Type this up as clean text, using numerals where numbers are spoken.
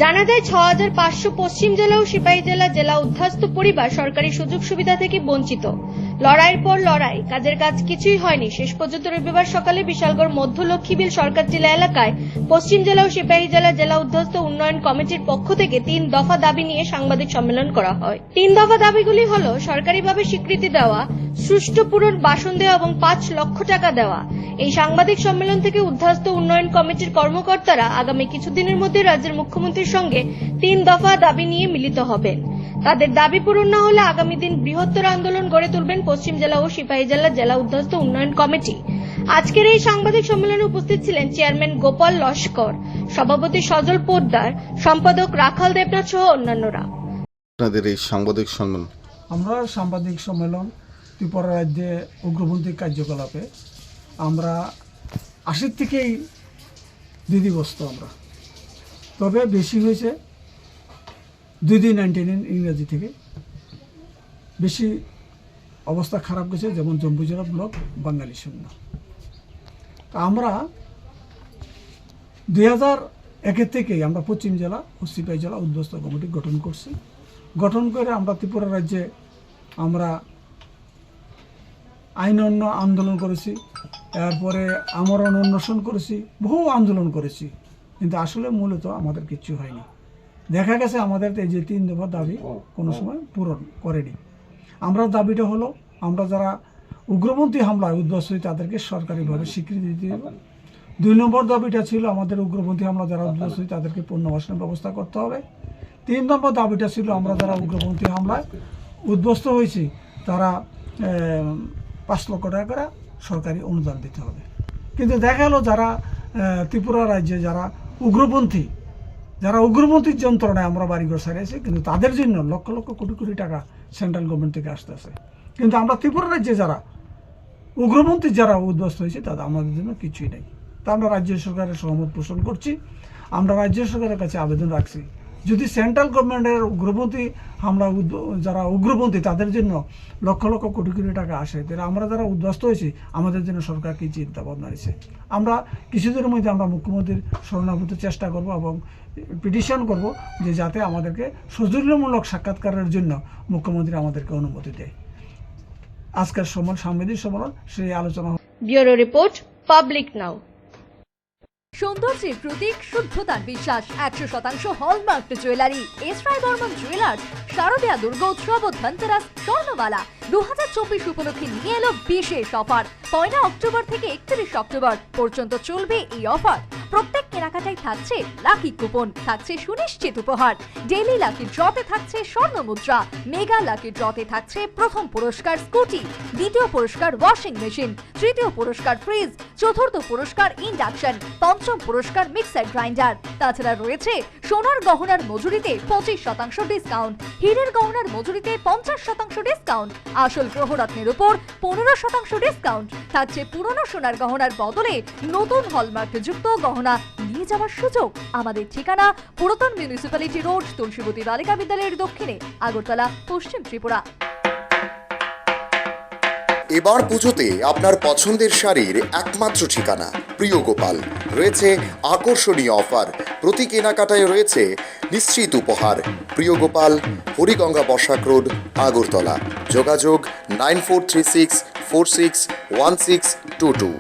জানা যায় ৬৫০০ পশ্চিম জেলা ও সিপাহী জেলা উদ্বাস্তু পরিবার সরকারি সুযোগ সুবিধা থেকে বঞ্চিত। লড়াইয়ের পর লড়াই, কাজের কাজ কিছুই হয়নি। শেষ পর্যন্ত রবিবার সকালে বিশালগড় মধ্য লক্ষ্মীবিল সরকার জেলা এলাকায় পশ্চিম জেলা ও সিপাহী জেলা উদ্বাস্তু উন্নয়ন কমিটির পক্ষ থেকে ৩ দফা দাবি নিয়ে সাংবাদিক সম্মেলন করা হয়। ৩ দফা দাবিগুলি হল সরকারিভাবে স্বীকৃতি দেওয়া, সুষ্ঠু পূরণ বাসন দেওয়া এবং ৫ লক্ষ টাকা দেওয়া। এই সাংবাদিক সম্মেলন থেকে উদ্বাস্তু উন্নয়ন কমিটির কর্মকর্তারা আগামী কিছুদিনের মধ্যে রাজ্যের মুখ্যমন্ত্রীর সঙ্গে ৩ দফা দাবি নিয়ে মিলিত হবেন। তাদের দাবি পূরণ না হলে আগামী দিন বৃহত্তর আন্দোলন গড়ে তুলবেন পশ্চিম জেলা ও সিপাহী জেলা উদ্বাস্তু উন্নয়ন কমিটি। আজকের এই সাংবাদিক সম্মেলনে উপস্থিত ছিলেন চেয়ারম্যান গোপাল লস্কর, সভাপতি সজল পোদ্দার, সম্পাদক রাখাল দেবনাথ সহ অন্যান্যরা। আপনাদের এই সাংবাদিক সম্মেলন, আমরা সাংবাদিক সম্মেলন ত্রিপুরা রাজ্যে উগ্রপন্থী কার্যকলাপে আমরা ৮০ থেকেই বিধিগ্রস্ত আমরা, তবে বেশি হয়েছে 2099 ইংরেজি থেকে বেশি অবস্থা খারাপ গেছে, যেমন জম্বুজলা ব্লক বাঙালি শূন্য। আমরা 2001 থেকেই আমরা পশ্চিম জেলা ও সিপাহী জেলা উদ্বাস্তু কমিটি গঠন করছি। গঠন করে আমরা ত্রিপুরা রাজ্যে আমরা আইন আন্দোলন করেছি, এরপরে আমরণ অন্বেষণ করেছি, বহু আন্দোলন করেছি, কিন্তু আসলে মূলত আমাদের কিচ্ছু হয়নি। দেখা গেছে আমাদের এই যে 3 দফা দাবি কোনো সময় পূরণ করেনি। আমরা দাবিটা হলো, আমরা যারা উগ্রপন্থী হামলায় উদ্বাস্ত হই তাদেরকে সরকারিভাবে স্বীকৃতি দিতে হবে। 2 নম্বর দাবিটা ছিল আমাদের উগ্রপন্থী হামলা যারা উদ্বাস্ত হই তাদেরকে পুনর্বাসনের ব্যবস্থা করতে হবে। 3 নম্বর দাবিটা ছিল আমরা যারা উগ্রপন্থী হামলায় উদ্বাস্ত হয়েছি তারা 5 লক্ষ টাকা করে সরকারি অনুদান দিতে হবে। কিন্তু দেখা গেলো যারা ত্রিপুরা রাজ্যে যারা উগ্রপন্থীর যন্ত্রণায় আমরা বাড়িঘর সারিয়েছি, কিন্তু তাদের জন্য লক্ষ লক্ষ কোটি কোটি টাকা সেন্ট্রাল গভর্নমেন্ট থেকে আসতেছে। কিন্তু আমরা ত্রিপুরা রাজ্যে যারা উগ্রপন্থী যারা উদ্বাস্ত হয়েছে তাদের আমাদের জন্য কিছুই নেই। তা আমরা রাজ্য সরকারের সহমত পোষণ করছি। আমরা রাজ্য সরকারের কাছে আবেদন রাখছি, যদি সেন্ট্রাল গভর্নমেন্টের উগ্রপন্থী হামলা যারা উগ্রপন্থী তাদের জন্য লক্ষ লক্ষ কোটি কোটি টাকা আসে, তাহলে আমরা যারা উদ্বাস্ত হয়েছি আমাদের জন্য সরকার কী চিন্তা ভাবনা নিচ্ছে। আমরা কিছুদিনের মধ্যে আমরা মুখ্যমন্ত্রীর শরণাগত চেষ্টা করব এবং পিটিশন করব যে যাতে আমাদেরকে সৌজন্যমূলক সাক্ষাৎকারের জন্য মুখ্যমন্ত্রী আমাদেরকে অনুমতি দেয়। আজকের সাংবাদিক সম্মেলন সেই আলোচনা। ব্যুরো রিপোর্ট, পাবলিক নাও। সৌন্দর্যের প্রতীক, শুদ্ধতার বিশ্বাস, 100% hallmark jewellery, S Roy Barman jewellers, শারদীয়া দুর্গোৎসব ও ধনতেরাস স্বর্ণমালা 2024 উপলক্ষে নিয়ে এলো বিশেষ অফার। 1 অক্টোবর থেকে 31 অক্টোবর পর্যন্ত চলবে এই অফার। প্রত্যেক কেনাকাটায় থাকছে লাকি কুপন, থাকছে সুনিশ্চিত উপহার। ডেইলি লাকি ড্রতে থাকছে স্বর্ণ মুদ্রা, মেগা লাকি ড্রতে থাকছে প্রথম পুরস্কার স্কুটি, দ্বিতীয় পুরস্কার ওয়াশিং মেশিন, তৃতীয় পুরস্কার ফ্রিজ, চতুর্থ পুরস্কার ইন্ডাকশন, পঞ্চম পুরস্কার মিক্সার গ্রাইন্ডার। তাছাড়া রয়েছে সোনার গহনার মজুরিতে 25% ডিসকাউন্ট, হীরের গহনার মজুরিতে 50% ডিসকাউন্ট, আসল গ্রহরত্নের উপর 15% ডিসকাউন্ট। থাকছে পুরনো সোনার গহনার বদলে নতুন হলমার্কযুক্ত গহনা নিয়ে যাওয়ার সুযোগ। আমাদের ঠিকানা পুরাতন মিউনিসিপ্যালিটি রোড, তুলসীবতী বালিকা বিদ্যালয়ের দক্ষিণে, আগরতলা, পশ্চিম ত্রিপুরা। এবার পুজোতে আপনার পছন্দের শাড়ির একমাত্র ঠিকানা প্রিয় গোপাল। রয়েছে আকর্ষণীয় অফার, প্রতি কেনাকাটায় রয়েছে নিশ্চিত উপহার। প্রিয় গোপাল, হরিগঙ্গা বসাক রোড, আগরতলা। যোগাযোগ 9436461622।